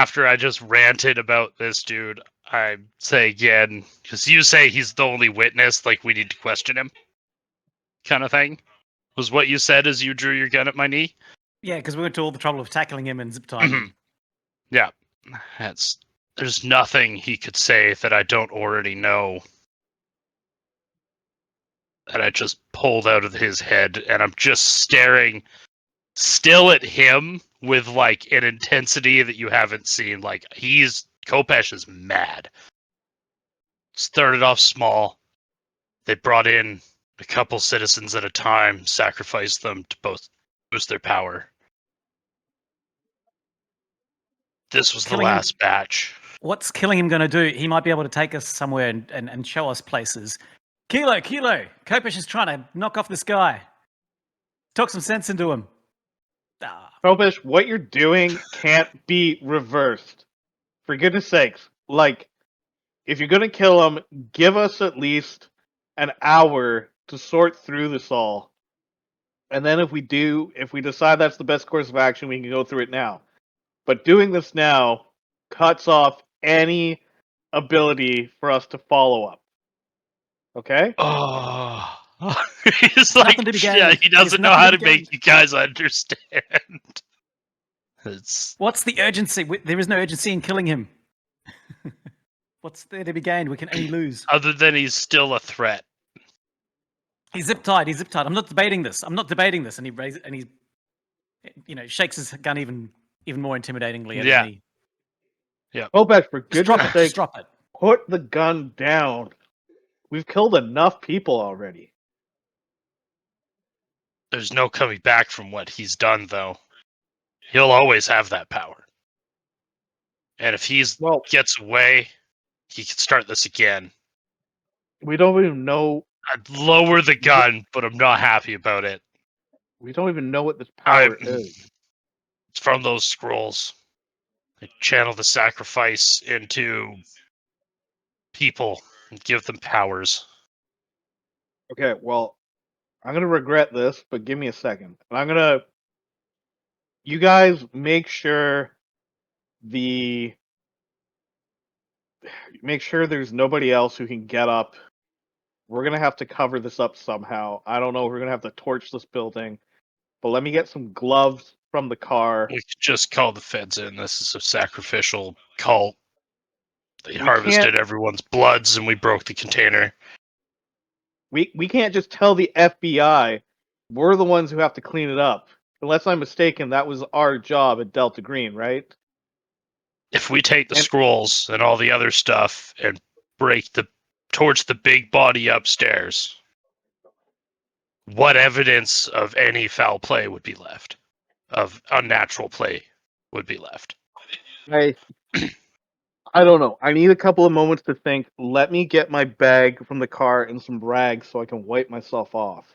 after I just ranted about this dude, I say again, because you say he's the only witness, like we need to question him, kind of thing. Was what you said as you drew your gun at my knee? Yeah, because we went to all the trouble of tackling him and zip tying him. Yeah. There's nothing he could say that I don't already know. That I just pulled out of his head, and I'm just staring still at him with like an intensity that you haven't seen. Like Kopesh is mad. Started off small. They brought in a couple citizens at a time, sacrificed them to both boost their power. This was the last batch. What's killing him going to do? He might be able to take us somewhere and show us places. Kilo! Kopesh is trying to knock off this guy. Talk some sense into him. Kopesh, what you're doing can't be reversed. For goodness sakes, like, if you're gonna kill him, give us at least an hour to sort through this all. And then if we decide that's the best course of action, we can go through it now. But doing this now cuts off any ability for us to follow up. Okay? Oh. He's like, yeah, he doesn't know how to make you guys understand. What's the urgency? There is no urgency in killing him. What's there to be gained? We can only lose. Other than he's still a threat. He's zip tied. I'm not debating this. And he raises and he, shakes his gun even more intimidatingly at me. Yeah. Kopesh, for goodness sake, put the gun down. We've killed enough people already. There's no coming back from what he's done, though. He'll always have that power. And if he gets away, he can start this again. We don't even know. I'd lower the gun, but I'm not happy about it. We don't even know what this power is. It's from those scrolls. They channel the sacrifice into people and give them powers. Okay, well, I'm going to regret this, but give me a second. And I'm going to... You guys make sure there's nobody else who can get up. We're going to have to cover this up somehow. I don't know. We're going to have to torch this building. But let me get some gloves from the car. We could just call the feds in. This is a sacrificial cult. They harvested everyone's bloods and we broke the container. We can't just tell the FBI. We're the ones who have to clean it up. Unless I'm mistaken, that was our job at Delta Green, right? If we take the scrolls and all the other stuff and torch the big body upstairs, what evidence of any foul play would be left? Of unnatural play would be left? I don't know. I need a couple of moments to think. Let me get my bag from the car and some rags so I can wipe myself off.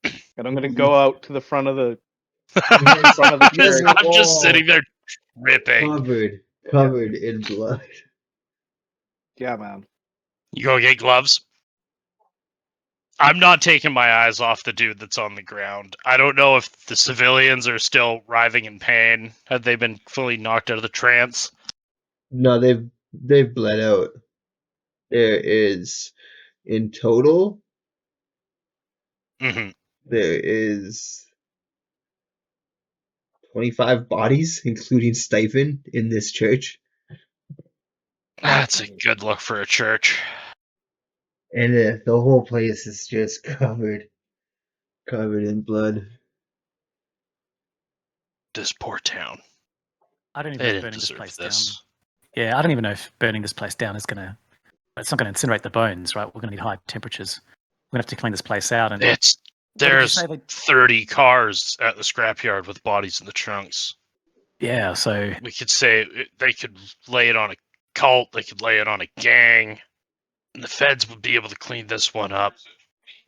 And I'm going to go out to the front of the church. I'm just sitting there dripping. Covered in blood. Yeah, man. You go get gloves? I'm not taking my eyes off the dude that's on the ground. I don't know if the civilians are still writhing in pain. Have they been fully knocked out of the trance? No, they've bled out. There is, in total, there is 25 bodies, including Stipend, in this church. That's a good look for a church. And the whole place is just covered in blood. This poor town. I don't even know if burning this place down. Yeah, I don't even know if burning this place down is gonna. It's not going to incinerate the bones, right? We're going to need high temperatures. We're going to have to clean this place out. And there's 30 cars at the scrapyard with bodies in the trunks. Yeah, so we could say they could lay it on a cult. They could lay it on a gang. And the feds would be able to clean this one up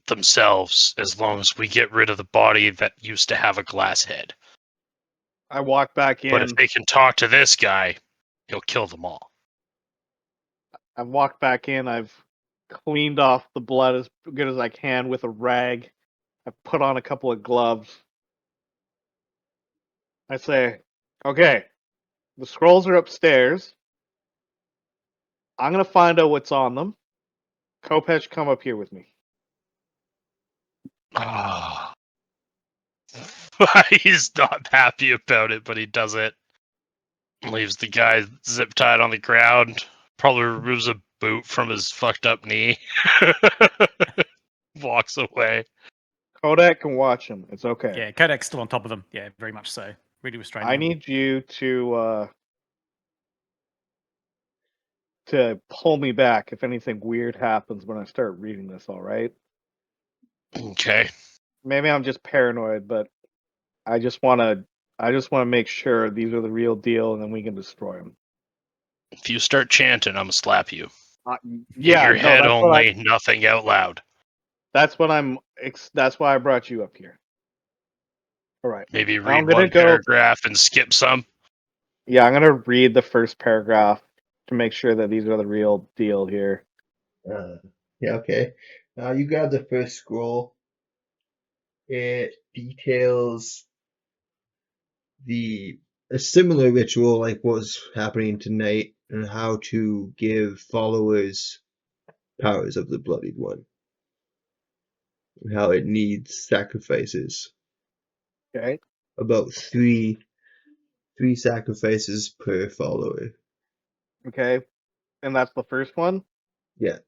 themselves as long as we get rid of the body that used to have a glass head. I walk back in. But if they can talk to this guy, he'll kill them all. I've walked back in. I've cleaned off the blood as good as I can with a rag. I've put on a couple of gloves. I say, okay, The scrolls are upstairs. I'm gonna find out what's on them. Kopesh, come up here with me. Ah. He's not happy about it, but he does it. Leaves the guy zip tied on the ground. Probably removes a boot from his fucked up knee. Walks away. Kodack can watch him. It's okay. Yeah, Kodack's still on top of them. Yeah, very much so. Really restraining I him. need you to pull me back if anything weird happens when I start reading this. All right? Okay. Maybe I'm just paranoid, but I just want to make sure these are the real deal, and then we can destroy them. If you start chanting, I'm gonna slap you. Yeah, In your head that's only, nothing out loud. That's what I'm. That's why I brought you up here. All right. Maybe I'm read gonna one go. paragraph and skip some. Yeah, I'm gonna read the first paragraph to make sure that these are the real deal here. Yeah, okay. You grab the first scroll. It details a similar ritual like what was happening tonight and how to give followers powers of the Bloodied One. And how it needs sacrifices. Okay. About three sacrifices per follower. Okay. And that's the first one. Yeah.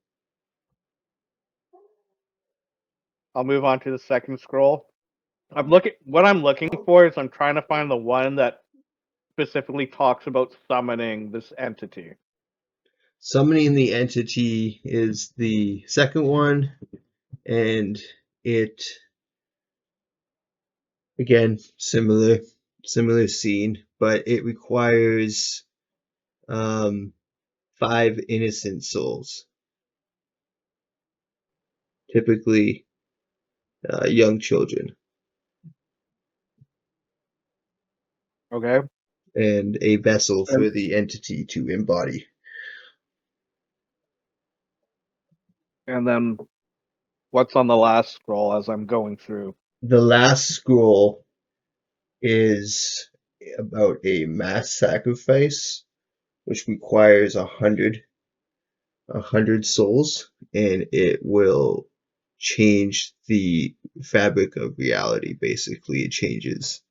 I'll move on to the second scroll. What I'm looking for is I'm trying to find the one that specifically talks about summoning this entity. Summoning the entity is the second one, and it again similar scene, but it requires 5 innocent souls, typically young children, Okay. and a vessel And, for the entity to embody. and then what's on the last scroll as I'm going through? The last scroll is about a mass sacrifice, which requires 100 souls, and it will change the fabric of reality. Basically, it changes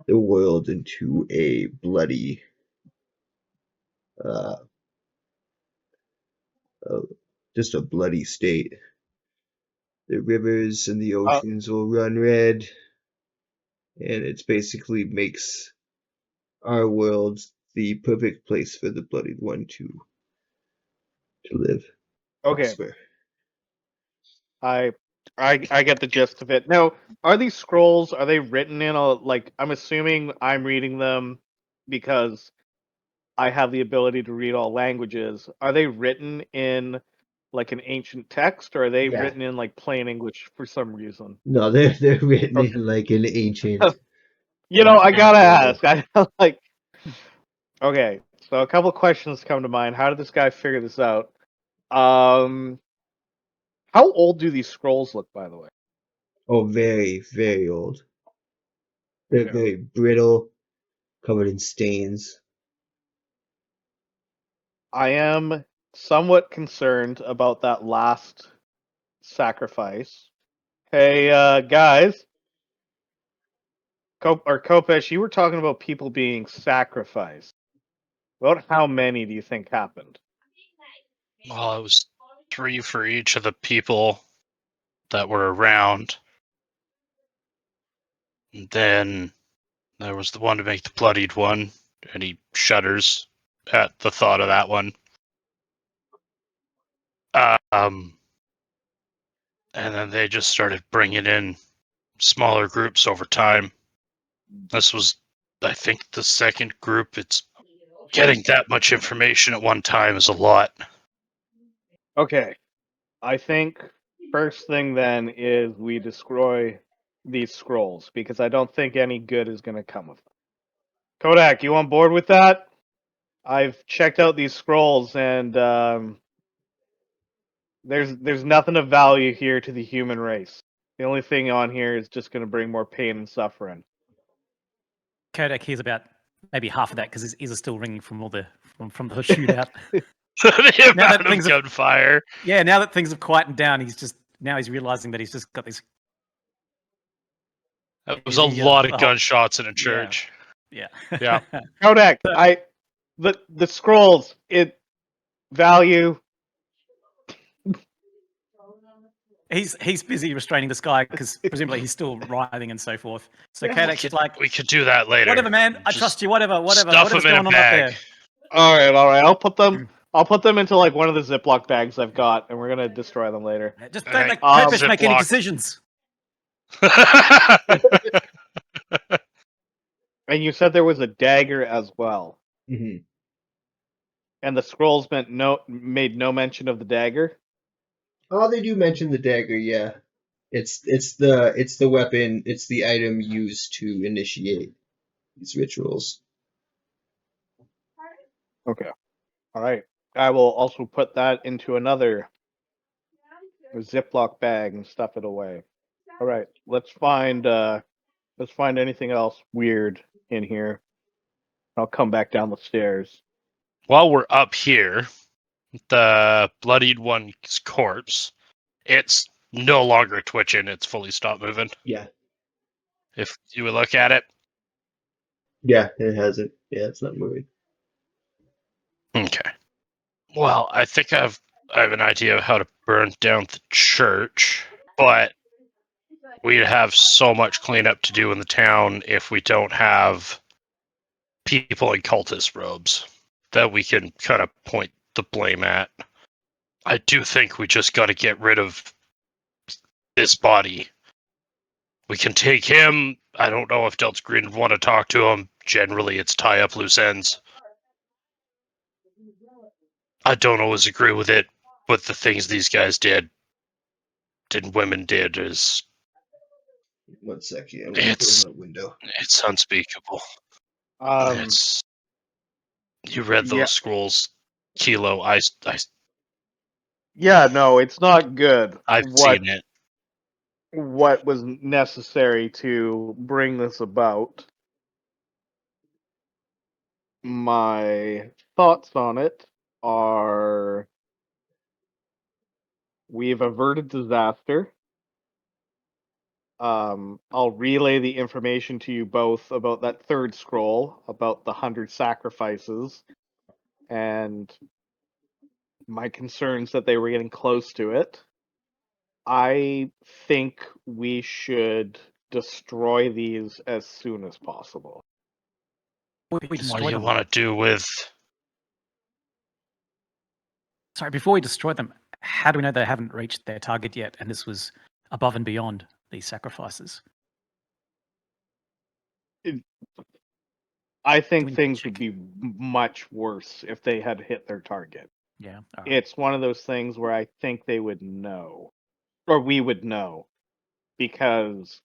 the world into a bloody, uh, just a bloody state. The rivers and the oceans will run red, and it basically makes our world the perfect place for the Bloodied One to live. Okay. Prosper. I get the gist of it. Now, are these scrolls, are they written in a, like, I'm assuming I'm reading them because I have the ability to read all languages. Are they written in like an ancient text, or are they Yeah. written in like plain English for some reason? No, they're written Okay. in like an ancient. I gotta ask. Like, okay, so a couple questions come to mind. How did this guy figure this out? How old do these scrolls look, by the way? Oh, very, very old. They're Okay. very brittle, covered in stains. I am somewhat concerned about that last sacrifice. Hey, guys, Kopesh, you were talking about people being sacrificed. About how many do you think happened? Well, it was 3 for each of the people that were around. And then there was the one to make the bloodied one, and he shudders at the thought of that one. And then they just started bringing in smaller groups over time. This was, I think, the second group. It's getting that much information at one time is a lot. Okay. I think first thing then is we destroy these scrolls because I don't think any good is going to come of them. Kodack, you on board with that? I've checked out these scrolls and there's nothing of value here to the human race. The only thing on here is just going to bring more pain and suffering. Kodack hears about maybe half of that because his ears are still ringing from all the from the shootout. The Now that amount of things have- gunfire. Yeah, now that things have quietened down, he's realizing that he's just got this. That was a lot of gunshots in a church. Yeah. Yeah. Kodack, the scrolls, it value. He's busy restraining this guy because presumably he's still writhing and so forth. So Kodack's just like, we could do that later. whatever, man. I Just trust you. Whatever. stuff Whatever's them in going a on up bag. there. All right. I'll put them into like one of the Ziploc bags I've got, and we're gonna destroy them later. Just don't let Alright, Kopesh make any Ziploc. decisions. And you said there was a dagger as well, Hmm. and the scrolls made no mention of the dagger. Oh, they do mention the dagger, yeah. It's the weapon, it's the item used to initiate these rituals. Okay. All right. I will also put that into another Ziploc bag and stuff it away. All right. Let's find anything else weird in here. I'll come back down the stairs. While we're up here, the bloodied one's corpse, it's no longer twitching, it's fully stopped moving. Yeah. If you would look at it. Yeah, it hasn't. Yeah, it's not moving. Okay. Well, I think I have an idea of how to burn down the church, but we'd have so much cleanup to do in the town if we don't have people in cultist robes that we can kind of point the blame at. I do think we just got to get rid of this body. We can take him. I don't know if Delta Green would want to talk to him. Generally, it's tie up loose ends. I don't always agree with it, but the things these guys did and women did is... 1 second, I'm gonna close my window. It's unspeakable. You read those scrolls, Kilo. Yeah, no, it's not good. I've seen it. What was necessary to bring this about? My thoughts on it are: we've averted disaster. I'll relay the information to you both about that third scroll, about the 100 sacrifices, and my concerns that they were getting close to it. I think we should destroy these as soon as possible. What do you want to do with... Sorry, before we destroy them, how do we know they haven't reached their target yet and this was above and beyond these sacrifices? I think things would be much worse if they had hit their target. Yeah. Right. It's one of those things where I think they would know, or we would know, because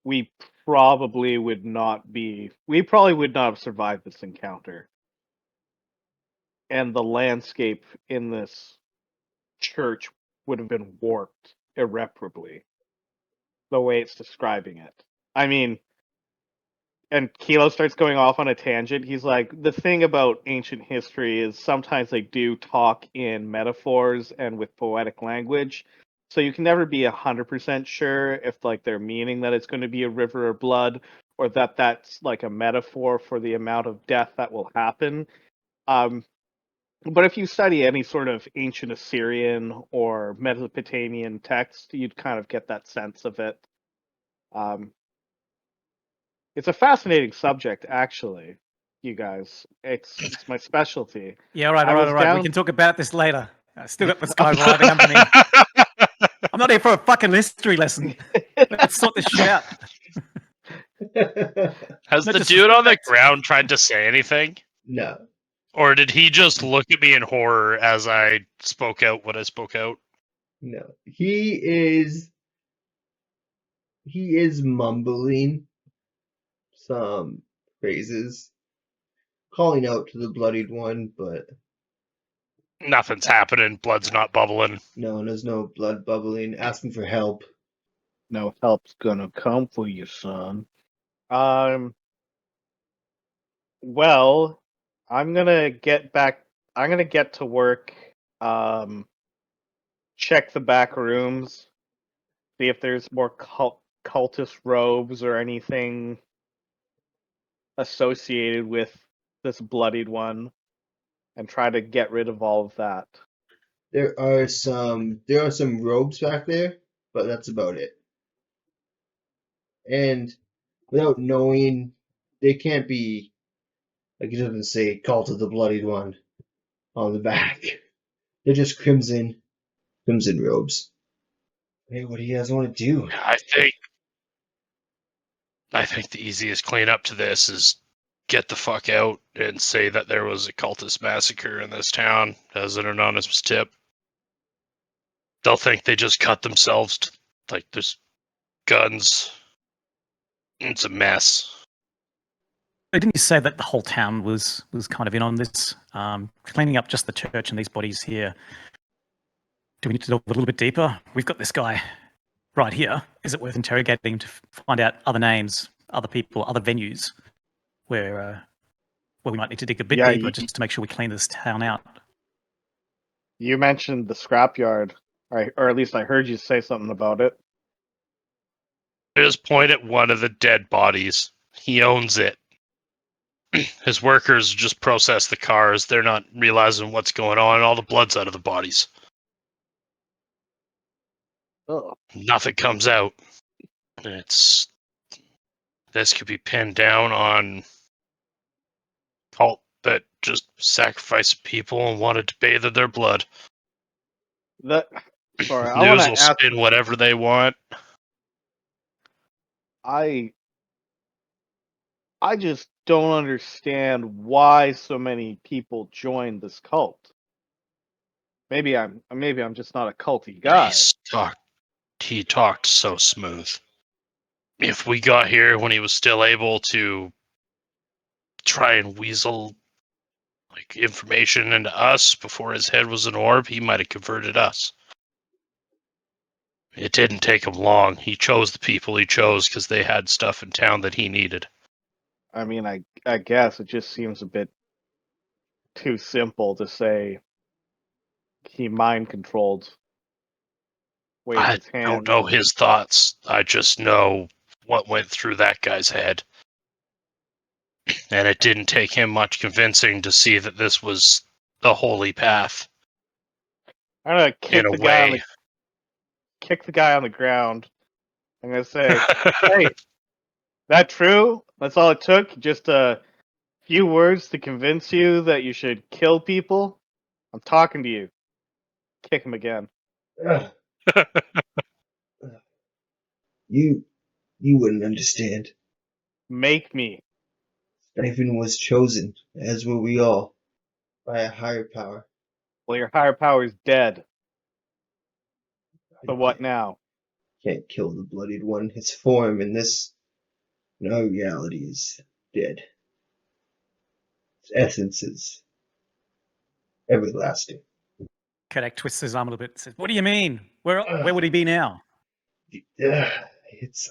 we probably would not have survived this encounter. And the landscape in this church would have been warped irreparably, the way it's describing it. I mean, and Kilo starts going off on a tangent. He's like, the thing about ancient history is sometimes they do talk in metaphors and with poetic language. So you can never be 100% sure if like they're meaning that it's going to be a river of blood or that that's like a metaphor for the amount of death that will happen. But if you study any sort of ancient Assyrian or Mesopotamian text, you'd kind of get that sense of it. It's a fascinating subject, actually, you guys. It's my specialty. Yeah, all right. We can talk about this later. I still got this guy writing under me. I'm not here for a fucking history lesson. Let's sort this shit out. Has the dude on the ground tried to say anything? No. Or did he just look at me in horror as I spoke out what I spoke out? No. He is mumbling some phrases, calling out to the bloodied one, but nothing's happening. Blood's not bubbling. No, there's no blood bubbling. Asking for help. No help's gonna come for you, son. Well, I'm gonna get back. I'm gonna get to work. Check the back rooms. See if there's more cultist robes or anything associated with this bloodied one, and try to get rid of all of that. There are some robes back there, but that's about it. And without knowing, they can't be, like, it doesn't say Cult of the Bloodied One on the back. They're just crimson robes. Hey, what do you guys want to do? I think the easiest cleanup to this is get the fuck out and say that there was a cultist massacre in this town as an anonymous tip. They'll think they just cut themselves. Like, there's guns. It's a mess. Didn't you say that the whole town was kind of in on this? Cleaning up just the church and these bodies here. Do we need to delve a little bit deeper? We've got this guy right here. Is it worth interrogating to find out other names, other people, other venues where we might need to dig a bit deeper just to make sure we clean this town out? You mentioned the scrapyard, or at least I heard you say something about it. Just point at one of the dead bodies. He owns it. His workers just process the cars. They're not realizing what's going on. All the blood's out of the bodies. Oh. Nothing comes out. This could be pinned down on cult that just sacrificed people and wanted to bathe in their blood. Sorry, I News want will to ask. spin whatever they want. I just don't understand why so many people joined this cult. Maybe I'm just not a culty guy. He talked so smooth. If we got here when he was still able to try and weasel like information into us before his head was an orb, he might have converted us. It didn't take him long. He chose the people he chose because they had stuff in town that he needed. I mean, I guess it just seems a bit too simple to say he mind controlled. I don't know his thoughts. I just know what went through that guy's head. And it didn't take him much convincing to see that this was the holy path. I'm gonna kick the guy on the ground. I'm gonna say, "Hey, that true? That's all it took? Just a few words to convince you that you should kill people? I'm talking to you." Kick him again. You wouldn't understand. Make me. Stephen was chosen, as were we all, by a higher power. Well, your higher power is dead. So what now? Can't kill the bloodied one. His form in our reality is dead. Its essence is everlasting. Kodack twists his arm a little bit and says, "What do you mean? Where would he be now?" It's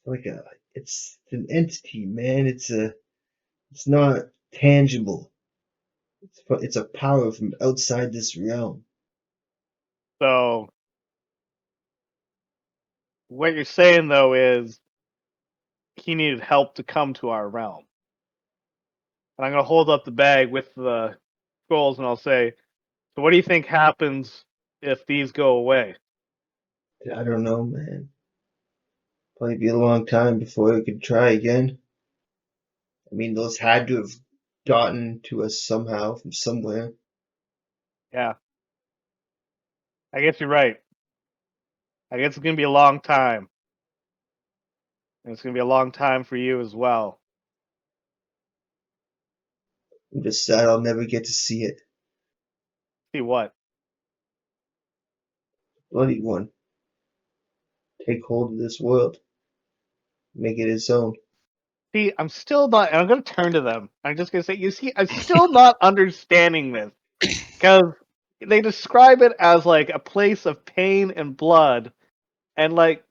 like it's an entity, man. It's not tangible. It's a power from outside this realm. So, what you're saying, though, is he needed help to come to our realm. And I'm going to hold up the bag with the scrolls and I'll say, "So what do you think happens if these go away?" I don't know, man. Probably be a long time before we could try again. I mean, those had to have gotten to us somehow from somewhere. Yeah. I guess you're right. I guess it's going to be a long time. And it's going to be a long time for you as well. I'm just sad I'll never get to see it. See what? Bloody one. Take hold of this world. Make it its own. See, I'm still not, and I'm going to turn to them. I'm just going to say, you see, I'm still not understanding this. Because they describe it as like a place of pain and blood. And like,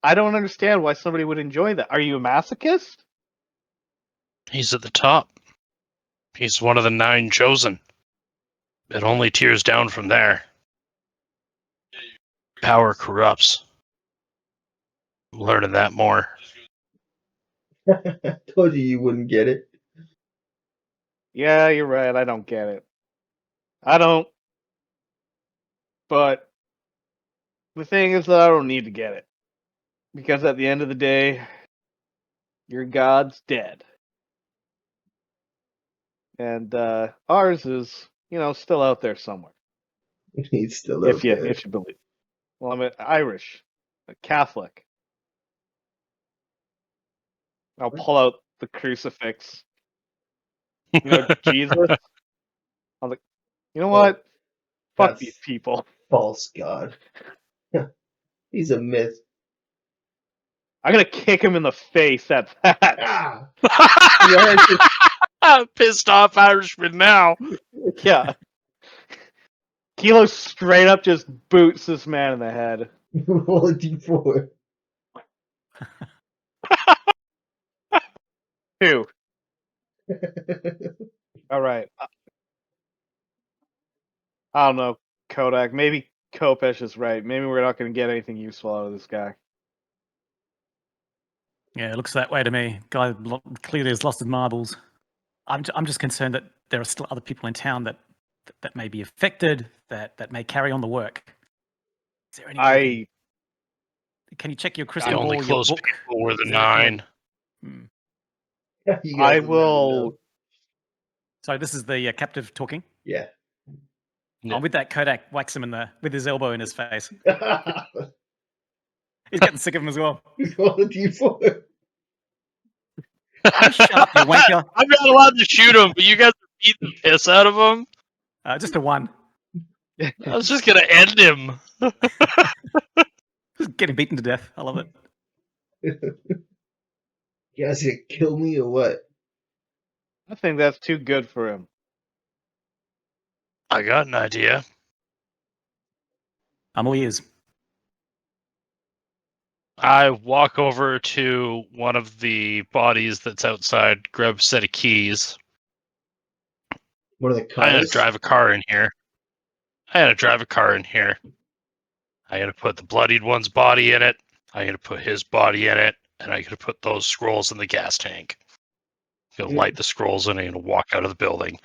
I don't understand why somebody would enjoy that. Are you a masochist? He's at the top. He's one of the 9 chosen. It only tears down from there. Power corrupts. I'm learning that more. Told you wouldn't get it. Yeah, you're right. I don't get it. I don't. But the thing is that I don't need to get it. Because at the end of the day, your god's dead. And ours is, still out there somewhere. He's still out there. If you believe. Well, I'm Irish, a Catholic. I'll pull out the crucifix. Jesus. I'm like, you know what? Fuck That's these people. false god. He's a myth. I'm gonna kick him in the face at that. Ah! Pissed off Irishman now. Yeah. Kilo straight up just boots this man in the head. Roll a d4. 2. All right. I don't know, Kodack. Maybe Kopesh is right. Maybe we're not going to get anything useful out of this guy. Yeah, it looks that way to me. Guy clearly has lost his marbles. I'm just concerned that there are still other people in town that may be affected, that may carry on the work. Is there any? Can you check your The crystal only ball, your close book? people were the Is there any- 9. You guys I will never will. know. So this is the captive talking. Yeah. Yeah. With that, Kodak whacks him with his elbow in his face. He's getting sick of him as well. Roll a d4. Shut up, you wanker! I'm not allowed to shoot him, but you guys are beating the piss out of him. Just a 1. I was just gonna end him. Just getting beaten to death. I love it. You guys gonna kill me or what? I think that's too good for him. I got an idea. I'm all ears. I walk over to one of the bodies that's outside, grab a set of keys. One of the I'm gonna cars? drive a car in here. I gotta put the bloodied one's body in it. I gotta put his body in it, and I gotta put those scrolls in the gas tank. I'm gonna light the scrolls and I'm gonna walk out of the building.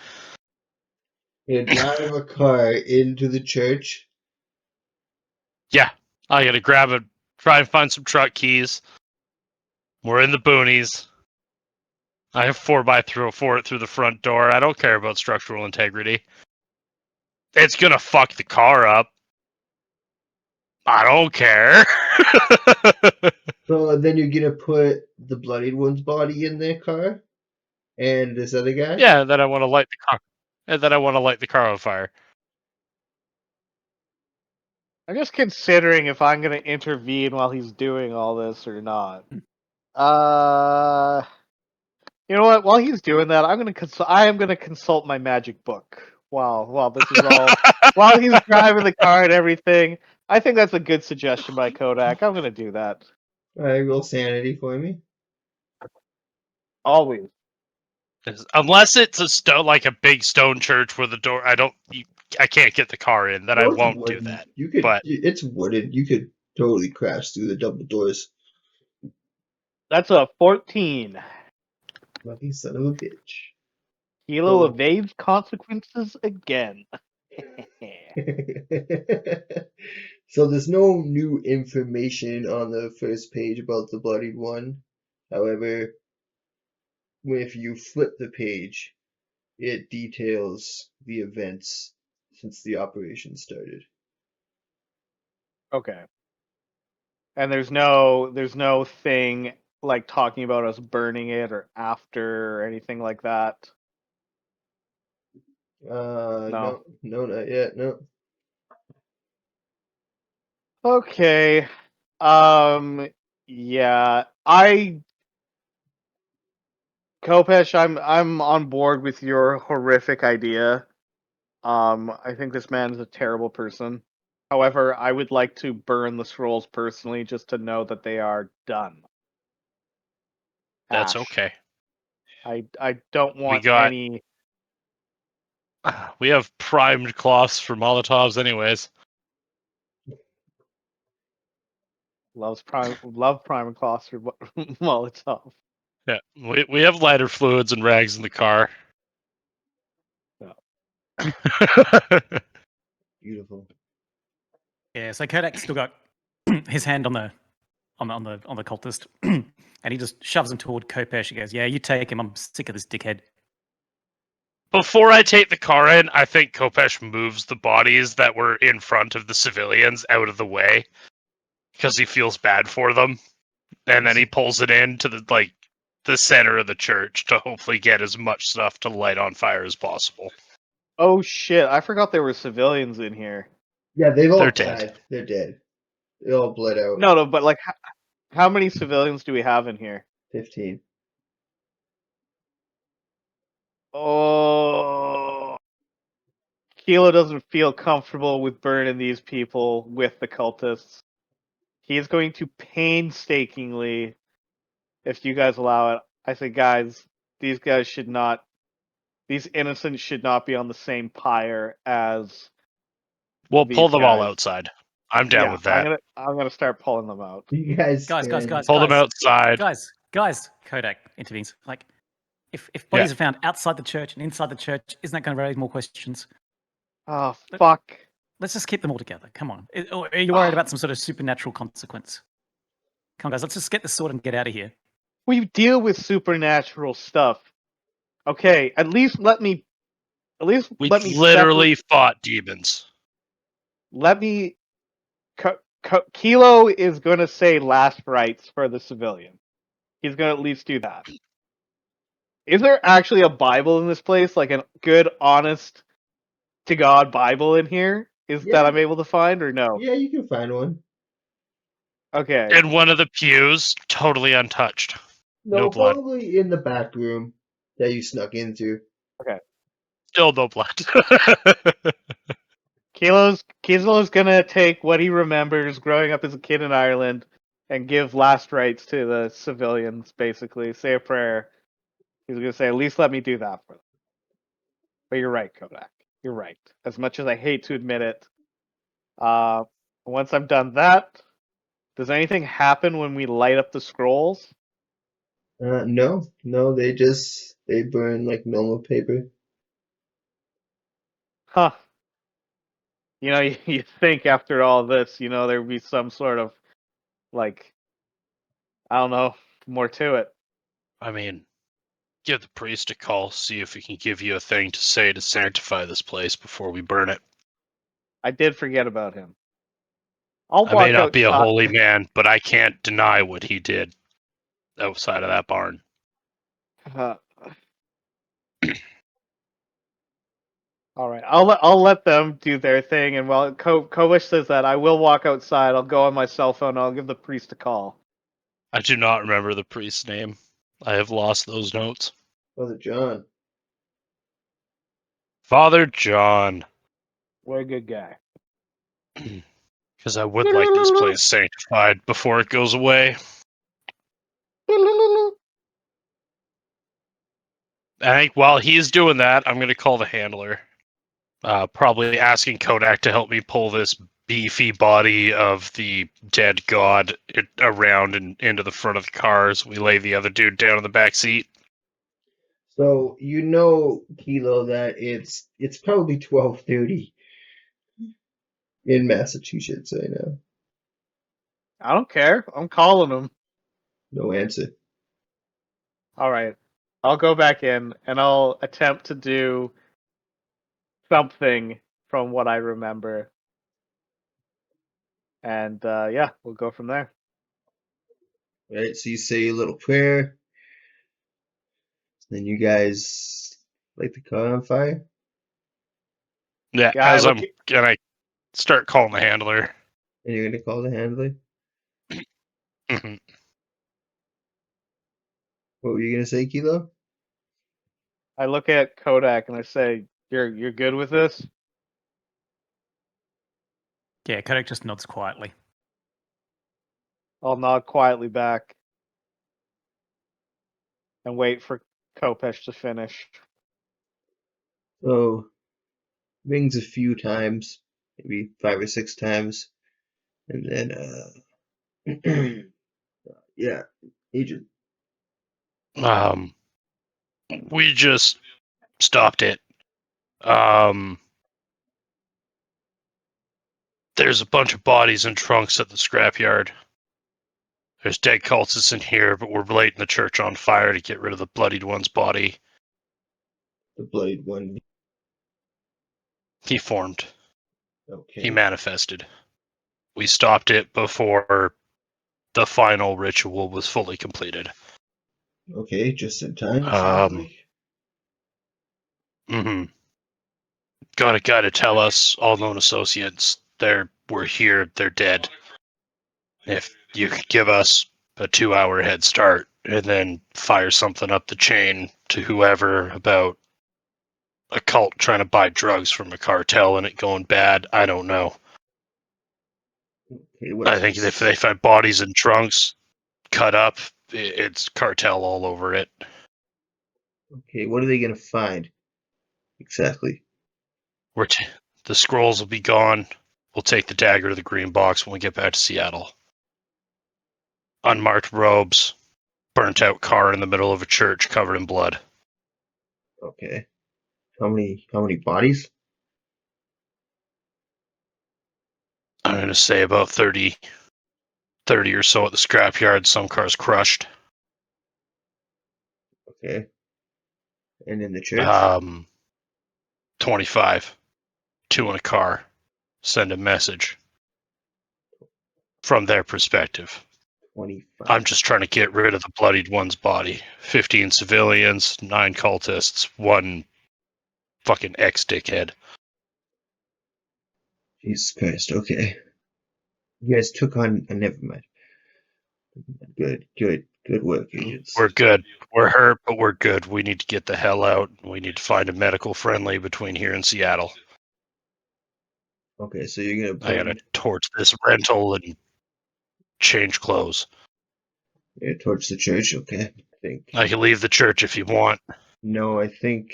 You drive a car into the church? Yeah, I gotta try and find some truck keys. We're in the boonies. I have 4x4 through the front door. I don't care about structural integrity. It's gonna fuck the car up. I don't care. So then you're gonna put the bloodied one's body in their car? And this other guy? Yeah, then I want to light the car. And then I want to light the car on fire. I'm just considering if I'm going to intervene while he's doing all this or not. You know what? While he's doing that, I am going to consult my magic book while this is all while he's driving the car and everything. I think that's a good suggestion by Kodak. I'm going to do that. Alright, roll sanity for me. Always. Unless it's a big stone church where the door I can't get the car in, then I Well, it's won't do wooden. that. You could, but- it's wooden. You could totally crash through the double doors. That's a 14. Lucky son of a bitch. Kilo Oh. evades consequences again. So there's no new information on the first page about the bloodied one. However, if you flip the page, it details the events since the operation started. Okay. And there's no thing like talking about us burning it or after or anything like that. No, not yet. No. Okay. Yeah. Kopesh, I'm on board with your horrific idea. I think this man is a terrible person. However, I would like to burn the scrolls personally just to know that they are done. That's Ash. okay. I don't want got- any. We have primed cloths for Molotovs, anyways. Love prime cloths for Molotov. Yeah, we have lighter fluids and rags in the car. Yeah. Beautiful. Yeah, so Kodak still got his hand on the cultist, and he just shoves him toward Kopesh. He goes, "Yeah, you take him. I'm sick of this dickhead." Before I take the car in, I think Kopesh moves the bodies that were in front of the civilians out of the way because he feels bad for them, and then he pulls it into the center of the church to hopefully get as much stuff to light on fire as possible. Oh shit! I forgot there were civilians in here. Yeah, they've all They're died. dead. They're dead. They all bled out. No, but like, how many civilians do we have in here? 15. Oh, Kilo doesn't feel comfortable with burning these people with the cultists. He is going to painstakingly, if you guys allow it. I say, guys, these innocents should not be on the same pyre as. We'll pull These them all guys. outside. I'm down with that. I'm gonna start pulling them out. You guys, Guys, Pull them outside. guys. Kodak intervenes. Like, if bodies are found outside the church and inside the church, isn't that going to raise more questions? Oh fuck! Let's just keep them all together. Come on. Or are you worried about some sort of supernatural consequence? Come on, guys. Let's just get this sorted and get out of here. We deal with supernatural stuff. Okay, at least let me. We literally fought demons. Let me. Kilo is going to say last rites for the civilian. He's going to at least do that. Is there actually a Bible in this place? Like a good, honest to God Bible in here? That I'm able to find or no? Yeah, you can find one. Okay. In one of the pews, totally untouched. No blood. Probably in the back room that you snuck into. Still no blood. Kilo's gonna take what he remembers growing up as a kid in Ireland and give last rites to the civilians, basically. Say a prayer. He's gonna say, at least let me do that for them. But you're right, Kodak. You're right. As much as I hate to admit it, once I've done that, does anything happen when we light up the scrolls? No, they burn like normal paper. Huh. You think after all this, there would be some sort of, like, I don't know, more to it. I mean, give the priest a call, see if he can give you a thing to say to sanctify this place before we burn it. I did forget about him. I may not be a holy man, but I can't deny what he did outside of that barn. All right, I'll let them do their thing, and while Kopesh says that, I will walk outside. I'll go on my cell phone. And I'll give the priest a call. I do not remember the priest's name. I have lost those notes. Father John. Father John. What a good guy. Because I would like this place sanctified before it goes away. I think while he's doing that, I'm going to call the handler. Probably asking Kodak to help me pull this beefy body of the dead god around and into the front of the car as we lay the other dude down in the back seat. So Kilo, that it's probably 12:30 in Massachusetts right now. I don't care. I'm calling him. No answer. All right, I'll go back in and I'll attempt to do something from what I remember, and yeah, we'll go from there. Right, so you say a little prayer, then you guys light the car on fire. Yeah, Yeah, as I'm gonna start calling the handler. And you're gonna call the handler. Mhm. What were you gonna say, Kilo? I look at Kodak and I say, "You're good with this?" Yeah, Kodack just nods quietly. I'll nod quietly back and wait for Kopesh to finish. So, rings a few times, maybe 5 or 6 times, and then, yeah, agent. We just stopped it. There's a bunch of bodies and trunks at the scrapyard. There's dead cultists in here, but we're lighting the church on fire to get rid of the bloodied one's body. The bloodied one. He formed. Okay. He manifested. We stopped it before the final ritual was fully completed. Okay, just in time. Sounds like. Got a guy to tell us, all known associates, we're here, they're dead. If you could give us a 2-hour head start and then fire something up the chain to whoever about a cult trying to buy drugs from a cartel and it going bad, I don't know. Okay, I think if they find bodies in trunks cut up, it's cartel all over it. Okay, what are they gonna find? Exactly. The scrolls will be gone. We'll take the dagger to the green box when we get back to Seattle. Unmarked robes, burnt out car in the middle of a church covered in blood. Okay. How many bodies? I'm going to say about 30 or so at the scrapyard. Some cars crushed. Okay. And in the church? 25. 2 in a car. Send a message. From their perspective. 25. I'm just trying to get rid of the bloodied one's body. 15 civilians, 9 cultists, 1 fucking ex-dickhead. Jesus Christ, okay. You guys took on... never mind. Good work, agents. We're good. We're hurt, but we're good. We need to get the hell out. We need to find a medical friendly between here and Seattle. Okay, so you're gonna I gotta torch this rental and change clothes. Yeah, torch the church, okay. I can leave the church if you want. No, I think...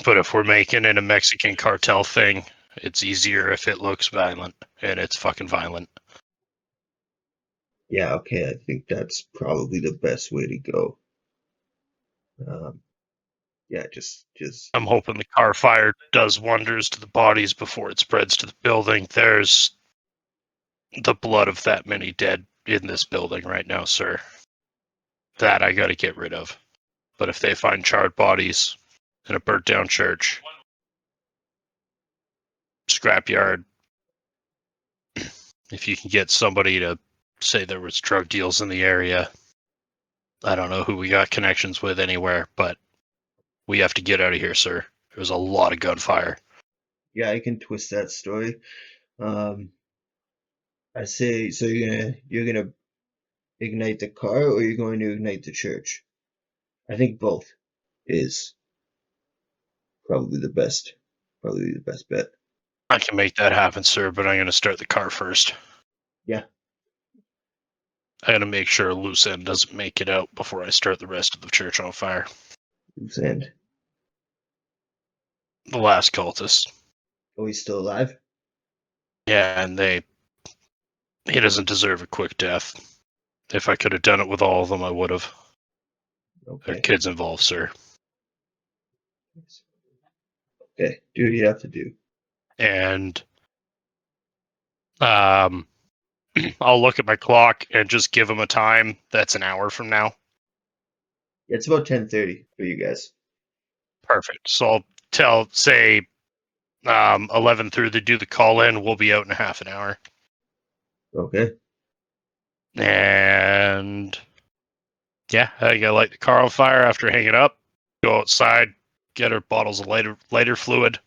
But if we're making it a Mexican cartel thing, it's easier if it looks violent, and it's fucking violent. Yeah, okay, I think that's probably the best way to go. Yeah, just... I'm hoping the car fire does wonders to the bodies before it spreads to the building. There's the blood of that many dead in this building right now, sir. That I gotta get rid of. But if they find charred bodies in a burnt down church, scrapyard, if you can get somebody to say there was drug deals in the area, I don't know who we got connections with anywhere, but we have to get out of here, sir. There was a lot of gunfire. Yeah, I can twist that story. I say, so you're gonna ignite the car, or you're going to ignite the church? I think both is probably the best bet. I can make that happen, sir, but I'm going to start the car first. Yeah. I got to make sure a loose end doesn't make it out before I start the rest of the church on fire. Loose end? The last cultist. Oh, he's still alive? Yeah, and he doesn't deserve a quick death. If I could have done it with all of them, I would have. Okay. There are kids involved, sir. Okay, do what you have to do. And I'll look at my clock and just give them a time that's an hour from now. Yeah, it's about 10:30 for you guys. Perfect. So I'll say 11 through to do the call in. We'll be out in a half an hour. Okay. And yeah, I gotta light the car on fire after hanging up. Go outside, get our bottles of lighter fluid,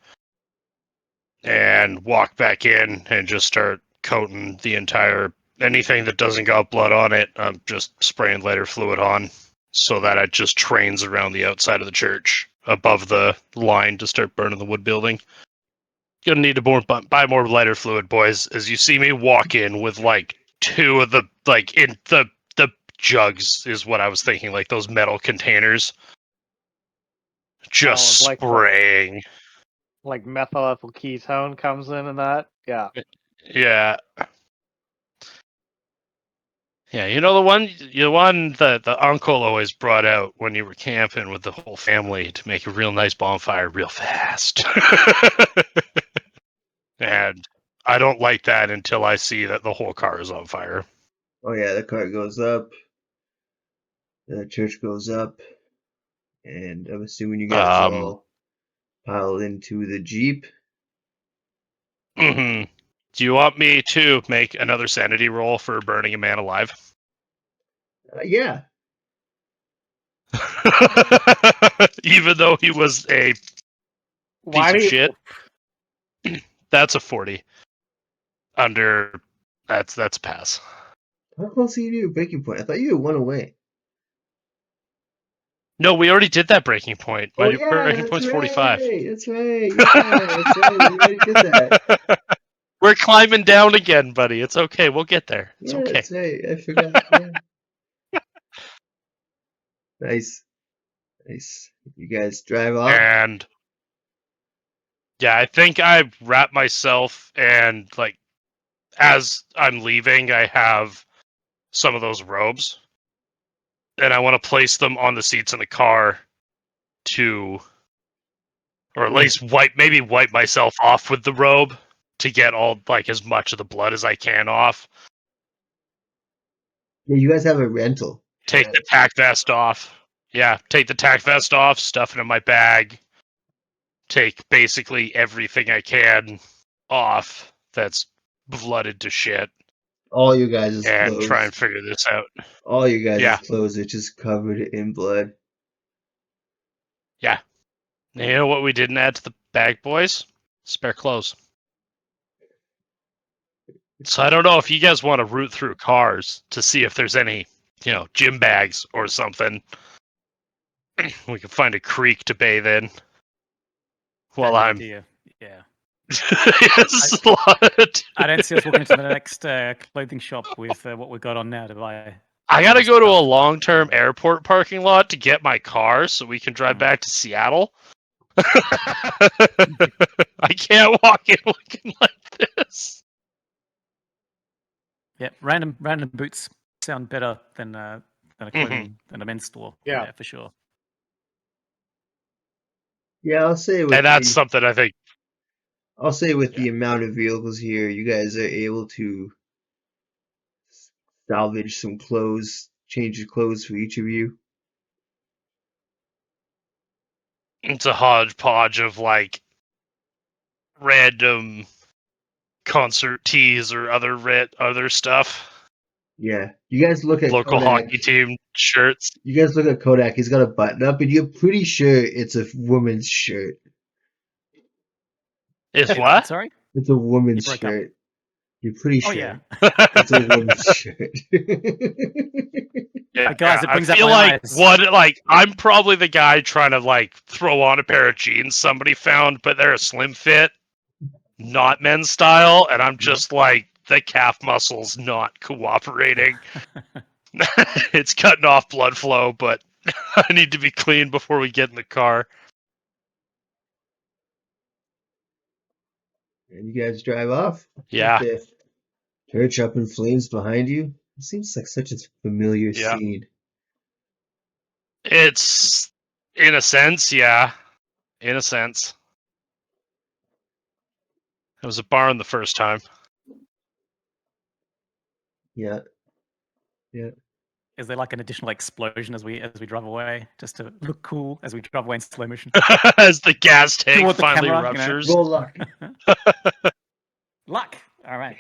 and walk back in and just start coating the entire anything that doesn't got blood on it. I'm just spraying lighter fluid on so that it just trains around the outside of the church above the line to start burning the wood building. Gonna need to buy more lighter fluid, boys. As you see me walk in with like two of the in the jugs is what I was thinking, like those metal containers, just like spraying. Like methyl ethyl ketone comes in and that. Yeah. Yeah. Yeah, you know the one that the uncle always brought out when you were camping with the whole family to make a real nice bonfire real fast. And I don't like that until I see that the whole car is on fire. Oh yeah, the car goes up, the church goes up, and I'm assuming you guys all pile into the Jeep. Do you want me to make another sanity roll for burning a man alive? Yeah. Even though he was a piece of shit. That's a 40. Under that's a pass. How close are you to your breaking point? I thought you were one away. No, we already did that breaking point. My yeah, breaking point's 45. That's right. Yeah, that's right. We already did that. We're climbing down again, buddy. It's okay. We'll get there. It's okay. That's right. I forgot. Yeah. Nice. You guys drive off. And yeah, I think I wrap myself, and like as I'm leaving, I have some of those robes, and I want to place them on the seats in the car to, or at least wipe myself off with the robe to get all like as much of the blood as I can off. Yeah, you guys have a rental. Take the tack vest off. Yeah, take the tack vest off, stuff it in my bag. Take basically everything I can off that's blooded to shit. All you guys' and clothes. try and figure this out. All you guys' clothes are just covered in blood. Yeah. You know what we didn't add to the bag, boys? Spare clothes. So I don't know if you guys want to root through cars to see if there's any, gym bags or something. We can find a creek to bathe in. While I'm... idea. Yeah. Yes, I don't see us walking into the next clothing shop with what we've got on now to buy. I gotta go to a long-term airport parking lot to get my car so we can drive back to Seattle. I can't walk in looking like this. Yeah, random boots sound better than a clothing than a men's store. Yeah, for sure. Yeah, I'll say with and that's something I think. I'll say with the amount of vehicles here, you guys are able to salvage some clothes, change your clothes for each of you. It's a hodgepodge of like random concert tees or other stuff. Yeah, you guys look at local Kodack. Hockey team shirts. You guys look at Kodack. He's got a button up, and you're pretty sure it's a woman's shirt. It's what? Sorry, it's a woman's shirt. You're pretty sure. Oh yeah, it's a woman's shirt. Yeah, guys, it brings I up feel my like eyes. I'm probably the guy trying to like throw on a pair of jeans somebody found, but they're a slim fit, not men's style, and I'm just like the calf muscles not cooperating. It's cutting off blood flow, but I need to be clean before we get in the car. And you guys drive off. Yeah. The church up in flames behind you. It seems like such a familiar scene. It's, in a sense, yeah. In a sense. It was a barn the first time. Yeah. Is there like an additional explosion as we drive away, just to look cool as we drive away in slow motion? As the gas tank Toward the finally camera, ruptures. Roll luck. Luck. All right.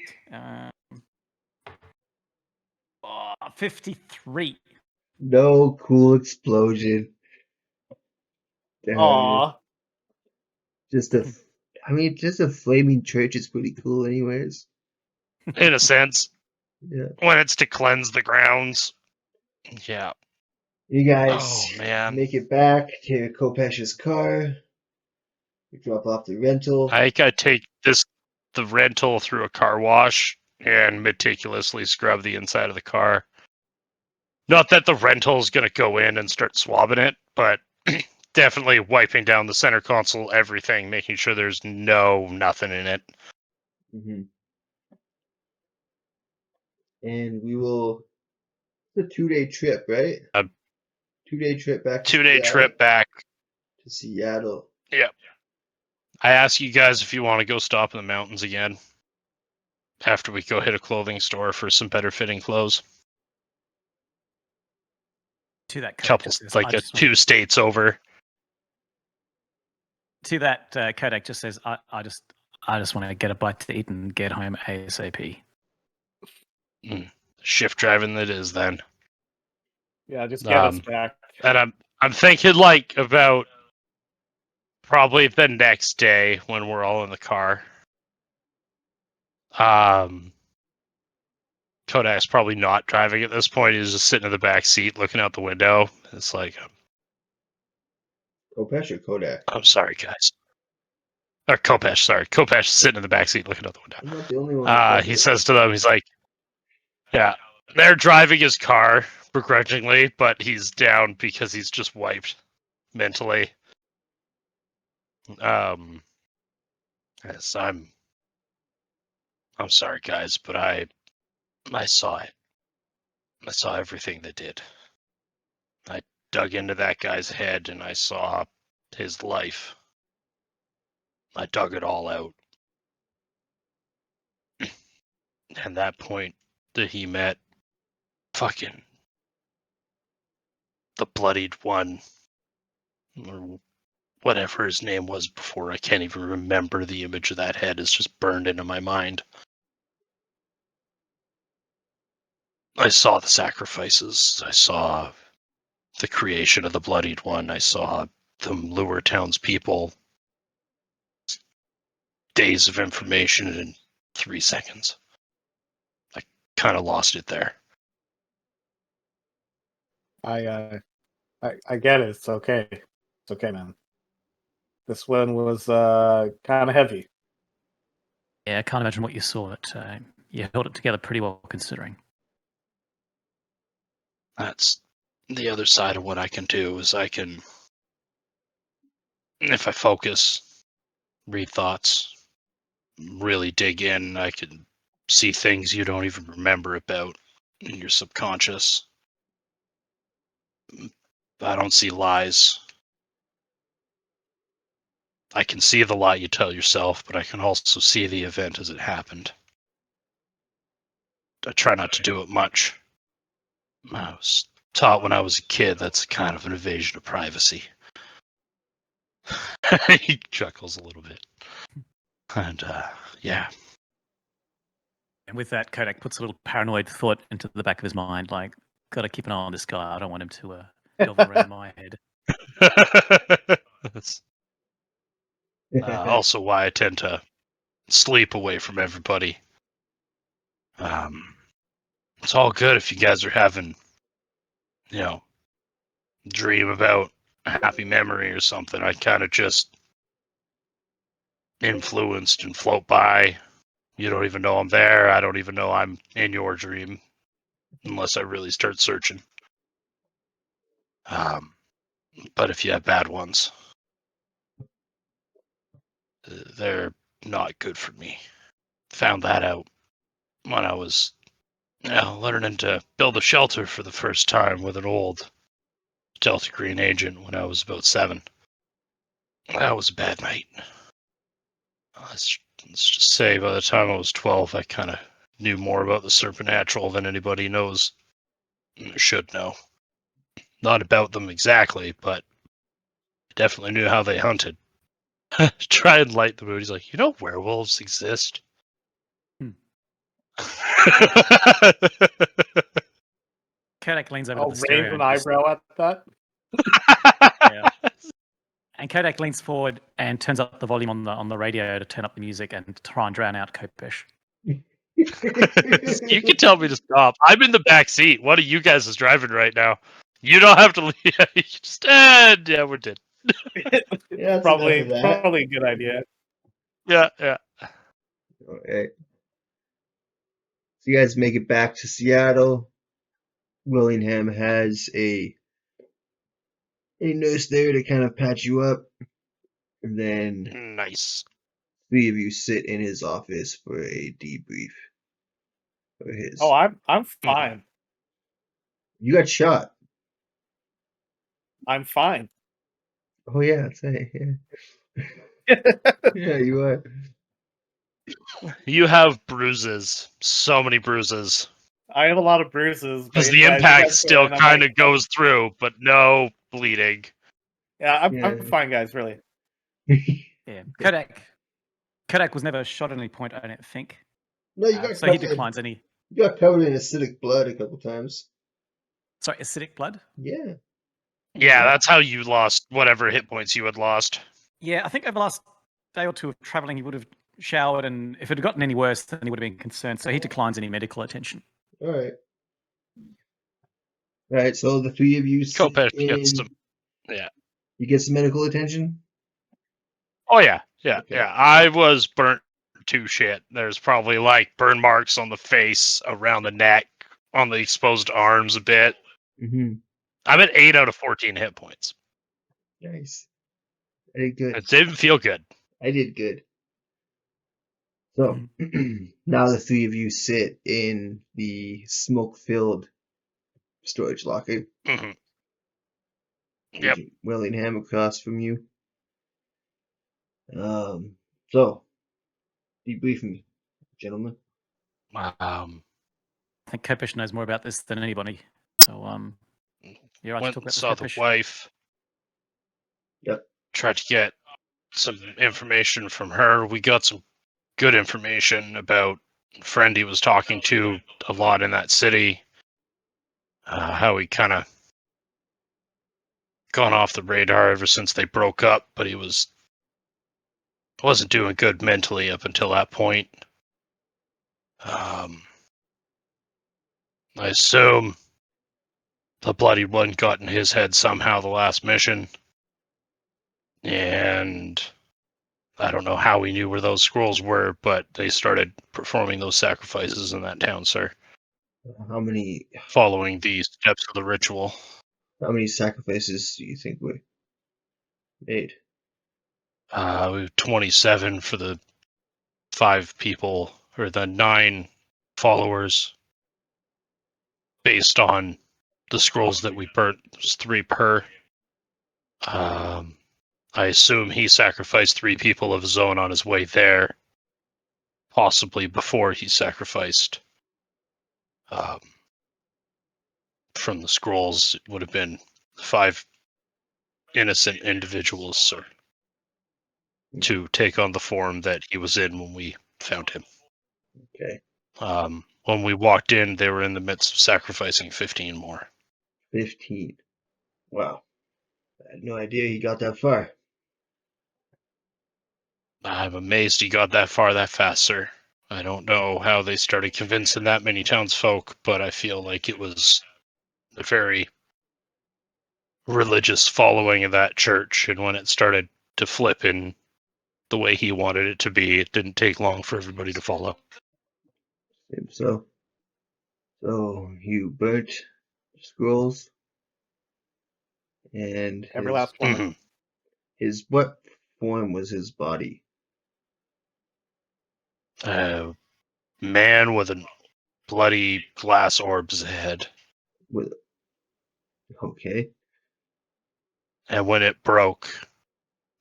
53. No cool explosion. Aww. Just a flaming church is pretty cool anyways. In a sense. Yeah. When it's to cleanse the grounds. Yeah. You guys make it back to Kopesh's car. We drop off the rental. I think I take the rental through a car wash and meticulously scrub the inside of the car. Not that the rental is going to go in and start swabbing it, but definitely wiping down the center console, everything, making sure there's nothing in it. Mm-hmm. And we will. It's a 2-day trip, right? 2-day trip back. 2-day trip back to Seattle. Yep. I ask you guys if you want to go stop in the mountains again after we go hit a clothing store for some better fitting clothes. To that Couple, like 2 states over. To that, Kodack just says, I just want to get a bite to eat and get home ASAP. Shift driving that is then. Yeah, just get us back. And I'm thinking like about probably the next day when we're all in the car. Kodak's probably not driving at this point. He's just sitting in the back seat looking out the window. It's like, Kopesh or Kodack? I'm sorry, guys. Or Kopesh, sorry. Kopesh is sitting in the back seat looking out the window. I'm not the only one. He says to them, he's like, yeah, they're driving his car begrudgingly, but he's down because he's just wiped mentally. Yes, I'm sorry, guys, but I saw it. I saw everything they did. I dug into that guy's head and I saw his life. I dug it all out. And that point that he met fucking the bloodied one, or whatever his name was before, I can't even remember the image of that head. It's just burned into my mind. I saw the sacrifices. I saw the creation of the bloodied one. I saw the Lure townspeople. Days of information in 3 seconds. I kind of lost it there. I get it. It's okay. It's okay, man. This one was kind of heavy. Yeah, I can't imagine what you saw, but you held it together pretty well considering. That's the other side of what I can do is I can, if I focus, read thoughts, really dig in, I can see things you don't even remember about in your subconscious. I don't see lies. I can see the lie you tell yourself, but I can also see the event as it happened. I try not to do it much. I was taught when I was a kid that's kind of an invasion of privacy. He chuckles a little bit. And, yeah. And with that, Kodack puts a little paranoid thought into the back of his mind, like, got to keep an eye on this guy. I don't want him to delve around my head. That's also why I tend to sleep away from everybody. It's all good if you guys are having, dream about a happy memory or something. I kind of just influenced and float by. You don't even know I'm there. I don't even know I'm in your dream unless I really start searching. But if you have bad ones, they're not good for me. Found that out when I was learning to build a shelter for the first time with an old Delta Green agent when I was about 7. That was a bad night. Let's just say by the time I was 12, I kind of knew more about the supernatural than anybody knows should know. Not about them exactly, but definitely knew how they hunted. Try and light the mood. He's like, werewolves exist. Kodack leans over I'll to the stereo. raise an eyebrow at that. Yeah. And Kodack leans forward and turns up the volume on the radio to turn up the music and try and drown out Kopesh. You can tell me to stop. I'm in the back seat. One of you guys is driving right now. You don't have to leave. You just, yeah, we're dead. Yeah, that's probably enough of that. probably a good idea. Yeah. All right. So you guys make it back to Seattle. Willingham has a nurse there to kind of patch you up, and then Nice. 3 of you sit in his office for a debrief. For his, Oh, I'm fine. you got shot. I'm fine. Oh yeah, that's right. Yeah, yeah, you are. You have bruises. So many bruises. I have a lot of bruises. But Because the yeah, you impact guys go still in, I'm kind like, of goes through, but no bleeding. yeah, I'm Yeah. fine, guys. Really. Yeah, Kodack was never shot at any point, I don't think. No, you got So he covered. declines any. You got covered in acidic blood a couple times. Sorry, acidic blood. Yeah. Yeah, that's how you lost whatever hit points you had lost. Yeah, I think over the last day or two of traveling, he would have showered, and if it had gotten any worse, then he would have been concerned. So he declines any medical attention. All right. All right. So the 3 of you sit Kopesh in. gets some. Yeah. You get some medical attention. Oh yeah. Okay. I was burnt to shit. There's probably like burn marks on the face, around the neck, on the exposed arms a bit. Mm-hmm. I'm at 8 out of 14 hit points. Nice. I did good. It didn't feel good. I did good. So now the 3 of you sit in the smoke-filled storage locker. Mhm. Yep. Agent Willingham across from you. So debrief me, gentlemen. I think Kopesh knows more about this than anybody. So, you're right to Went talk and about this, saw the Kopesh. wife. Yep. Tried to get some information from her. We got some good information about a friend he was talking to a lot in that city. How he kind of gone off the radar ever since they broke up, but he wasn't doing good mentally up until that point. I assume the bloody one got in his head somehow the last mission, and I don't know how he knew where those scrolls were, but they started performing those sacrifices in that town, sir, How many following the steps of the ritual. sacrifices do you think were made? We have 27 for the 5 people, or the 9 followers, based on the scrolls that we burnt. There's 3 per. I assume he sacrificed 3 people of his own on his way there, possibly before he sacrificed. From the scrolls, it would have been 5 innocent individuals, sir, to take on the form that he was in when we found him. Okay. When we walked in, they were in the midst of sacrificing 15 more. 15. Wow. I had no idea he got that far. I'm amazed he got that far that fast, sir. I don't know how they started convincing that many townsfolk, but I feel like it was a very religious following of that church, and when it started to flip in the way he wanted it to be, it didn't take long for everybody to follow. So you burnt scrolls, and Every last one. Mhm. what form was his body? Man with a bloody glass orb's head. With okay. And when it broke,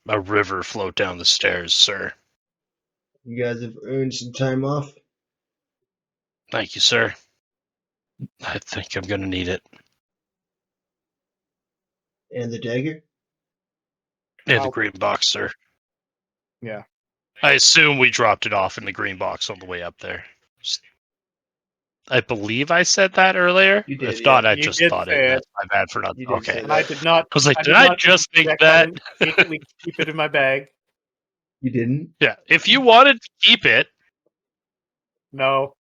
a river flowed down the stairs, sir. You guys have earned some time off. Thank you, sir. I think I'm gonna need it. And the dagger? In the Wow. green box, sir. Yeah. I assume we dropped it off in the green box on the way up there. I believe I said that earlier. You did, If not, yeah. I You just did thought say it. it. That's my bad for not. You did Okay. say And I that. did not. I was like, did I I not just think check. I that? didn't secretly keep it in my bag. You didn't? Yeah. If you wanted to keep it, No.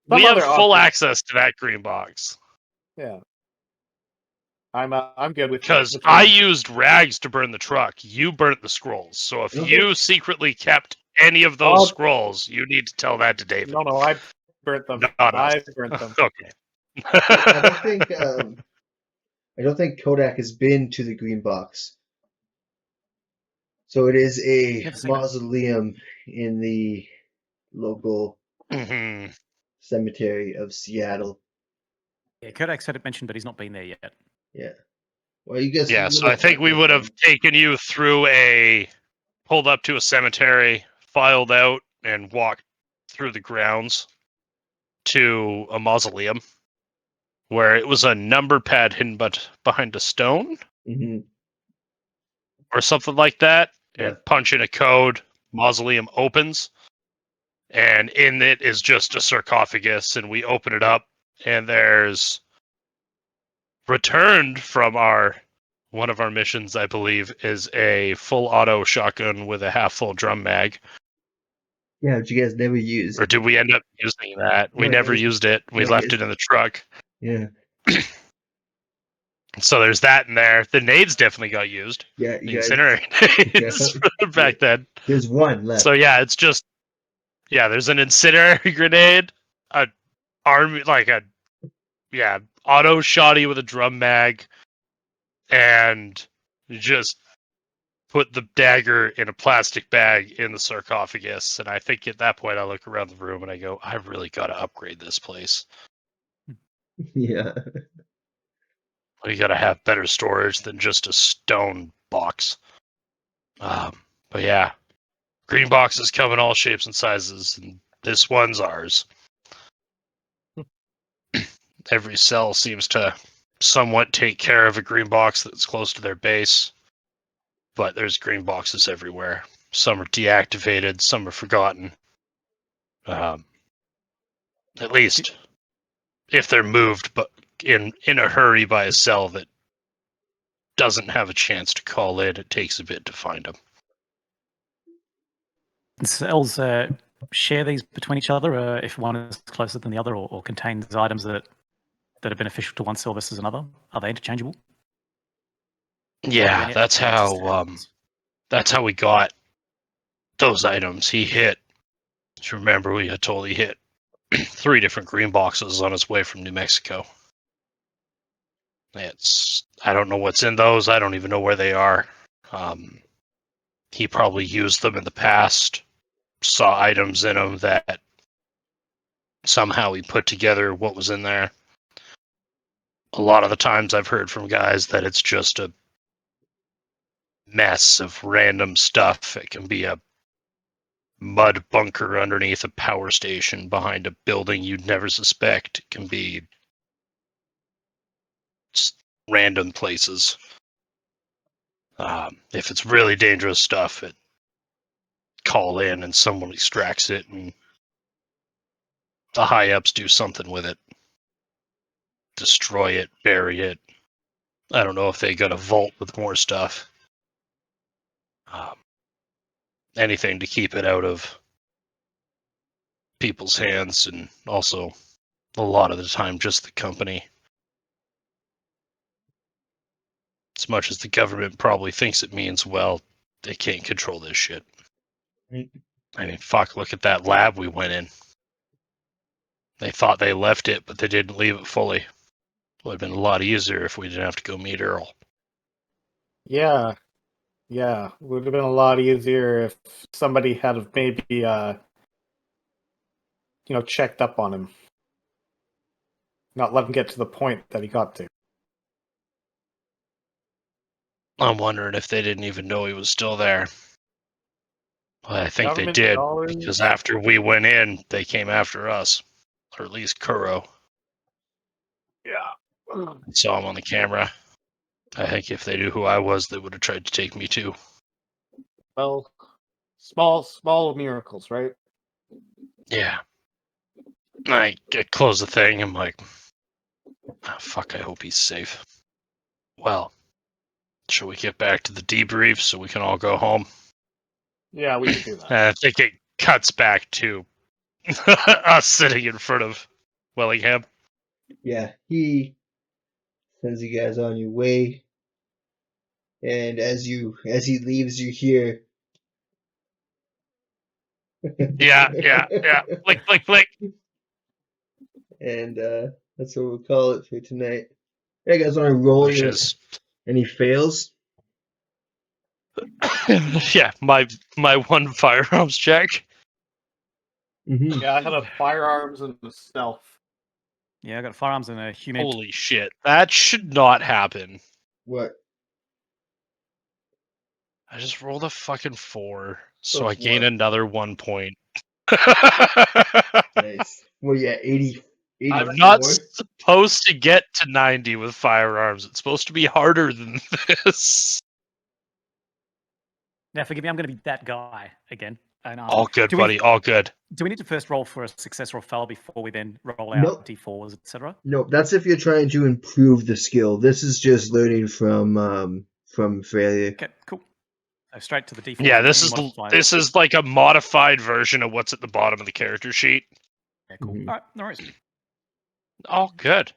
we Some have other full option. access to that green box. Yeah. I'm good with Because with I one. used rags to burn the truck. You burnt the scrolls. So if Okay. you secretly kept any of those Oh. scrolls, you need to tell that to David. No, I burnt them. Not us. I burnt them. Okay. I don't think Kodack has been to the green box. So it is a Never seen it. mausoleum in the local Mhm. cemetery of Seattle. Yeah, Kodak said it mentioned, but he's not been there yet. Yeah. Well, you guys. Yeah, so I think we would have taken you through pulled up to a cemetery, filed out, and walked through the grounds to a mausoleum where it was a number pad hidden but behind a stone Hmm. or something like that, and Yeah. punch in a code, mausoleum opens, and in it is just a sarcophagus, and we open it up, and there's returned from one of our missions, I believe, is a full auto shotgun with a half full drum mag. Yeah, but you guys never used. Or did we end up using that? We No, never yes. used it. We No, left yes. it in the truck. Yeah. So there's that in there. The nades definitely got used. Yeah, The you guys. incinerator nades back then. There's one left. So yeah, it's just there's an incinerator grenade, a army auto shotty with a drum mag, and just put the dagger in a plastic bag in the sarcophagus. And I think at that point I look around the room and I go, I really got to upgrade this place. Yeah. We got to have better storage than just a stone box. But yeah, green boxes come in all shapes and sizes, and this one's ours. Every cell seems to somewhat take care of a green box that's close to their base, but there's green boxes everywhere. Some are deactivated, some are forgotten. At least if they're moved, but in a hurry by a cell that doesn't have a chance to call in, it takes a bit to find them. And cells share these between each other if one is closer than the other, or contains items that are beneficial to one cell versus another. Are they interchangeable? Yeah, that's how we got those items. He hit. If you remember, we had totally hit 3 different green boxes on his way from New Mexico. I don't know what's in those. I don't even know where they are. He probably used them in the past, saw items in them that somehow he put together what was in there. A lot of the times I've heard from guys that it's just a mess of random stuff. It can be a mud bunker underneath a power station behind a building you'd never suspect. It can be just random places. If it's really dangerous stuff, it call in and someone extracts it, and the high ups do something with it, destroy it, bury it. I don't know if they got a vault with more stuff. Anything to keep it out of people's hands, and also a lot of the time just the company. As much as the government probably thinks it means well, they can't control this shit. I mean, fuck, look at that lab we went in. They thought they left it, but they didn't leave it fully. Would have been a lot easier if we didn't have to go meet Earl. Yeah. Would have been a lot easier if somebody had maybe checked up on him. Not let him get to the point that he got to. I'm wondering if they didn't even know he was still there. Well, I think Government they did, dollars. because after we went in, they came after us. Or at least Kuro. Yeah. I saw him on the camera. I think if they knew who I was, they would have tried to take me too. Well, small miracles, right? Yeah. I close the thing. I'm like, oh, fuck, I hope he's safe. Well, shall we get back to the debrief so we can all go home? Yeah, we could do that. I think it cuts back to us sitting in front of Wellingham. Yeah, he sends you guys on your way. And as he leaves, you hear. Yeah. Click, click, click. And that's what we'll call it for tonight. Hey, you guys want to roll Which your is any fails? yeah, my one firearms check. Mm-hmm. Yeah, I had a firearms and a stealth. Yeah, I got firearms and a humid. Holy shit. That should not happen. What? I just rolled a fucking 4, so Of I gain what? another 1 point. Nice. Well, yeah, 80. I'm not 84? supposed to get to 90 with firearms. It's supposed to be harder than this. Now, forgive me, I'm going to be that guy again. And, All good, do buddy. All good. Do we need to first roll for a success or a fail before we then roll out Nope. d4s, etc.? Nope, that's if you're trying to improve the skill. This is just learning from failure. Okay, cool. So straight to the d4. Yeah, this is like a modified version of what's at the bottom of the character sheet. Yeah, cool. Mhm. All right, no worries. All good.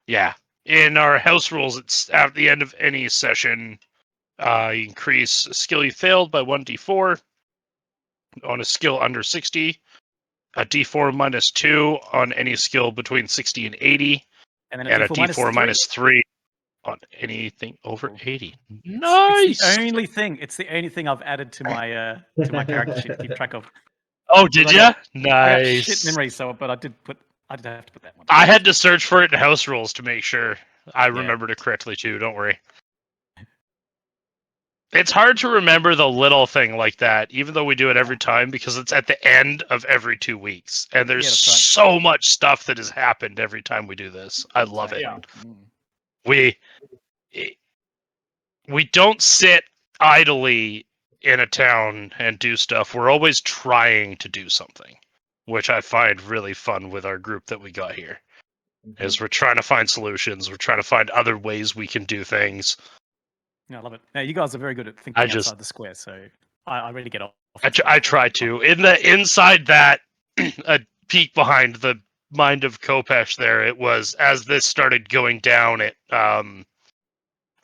Yeah. In our house rules, it's at the end of any session, you increase a skill you failed by 1d4 on a skill under 60, a d4 minus 2 on any skill between 60 and 80, And then and a d4 minus 3 on anything over 80. Nice! It's the only thing I've added to my character sheet to keep track of. Oh, did I ya? got Nice. shit memory, but I did have to put that one. I had to search for it in house rules to make sure I remembered it correctly too. Don't worry. It's hard to remember the little thing like that, even though we do it every time, because it's at the end of every 2 weeks, and there's so much stuff that has happened every time we do this. I love it. Yeah. We don't sit idly in a town and do stuff. We're always trying to do something, which I find really fun with our group that we got here. Is we're trying to find solutions. We're trying to find other ways we can do things. Yeah, I love it. Now, you guys are very good at thinking outside the square, so I really get off. I try to. Inside that, a peek behind the mind of Kopesh there, it was, as this started going down, it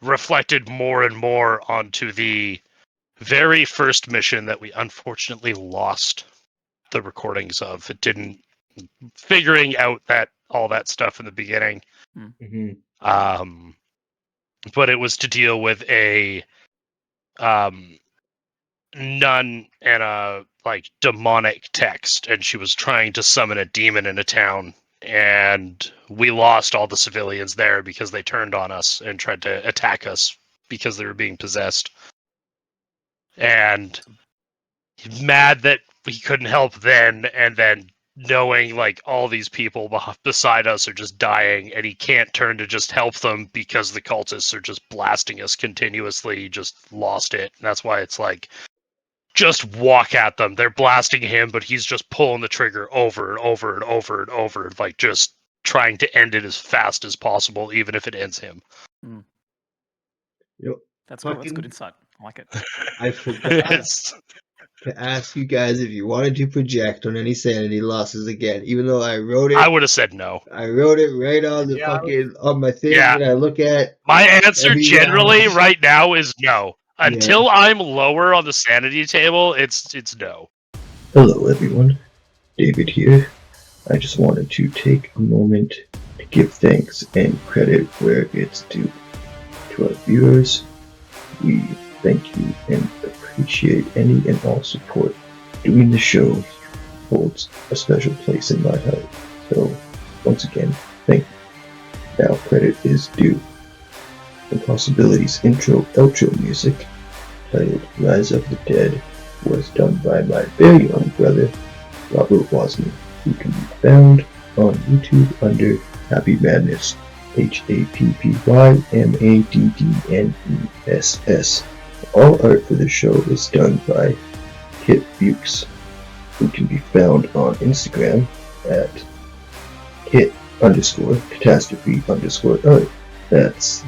reflected more and more onto the very first mission that we unfortunately lost the recordings of. It didn't, figuring out that all that stuff in the beginning. Mm-hmm. But it was to deal with a nun and a like demonic text, and she was trying to summon a demon in a town, and we lost all the civilians there because they turned on us and tried to attack us because they were being possessed. And mad that he couldn't help then, and then knowing like all these people beside us are just dying, and he can't turn to just help them because the cultists are just blasting us continuously. He just lost it. And that's why it's like, just walk at them. They're blasting him, but he's just pulling the trigger over and over and over and over, like just trying to end it as fast as possible, even if it ends him. Yep. That's cool. That's good insight. I like it. I forgot to ask you guys if you wanted to project on any sanity losses again, even though I wrote it. I would have said no. I wrote it right on the on my thing that I look at. My answer generally right now is no. Until I'm lower on the sanity table, it's no. Hello everyone, David here. I just wanted to take a moment to give thanks and credit where it's due. To our viewers, we thank you and appreciate any and all support. Doing the show holds a special place in my heart. So, once again, thank you. Now credit is due. Impossibility's outro music, titled Rise of the Dead, was done by my very own brother, Robert Wozni, who can be found on YouTube under Happy Madness, HappyMaddness. All art for the show is done by Kit Bukes, who can be found on Instagram at Kit_catastrophe_art. That's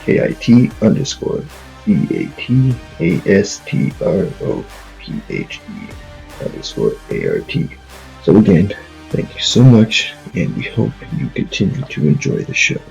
KIT_BATASTROPHE_ART. So again, thank you so much, and we hope you continue to enjoy the show.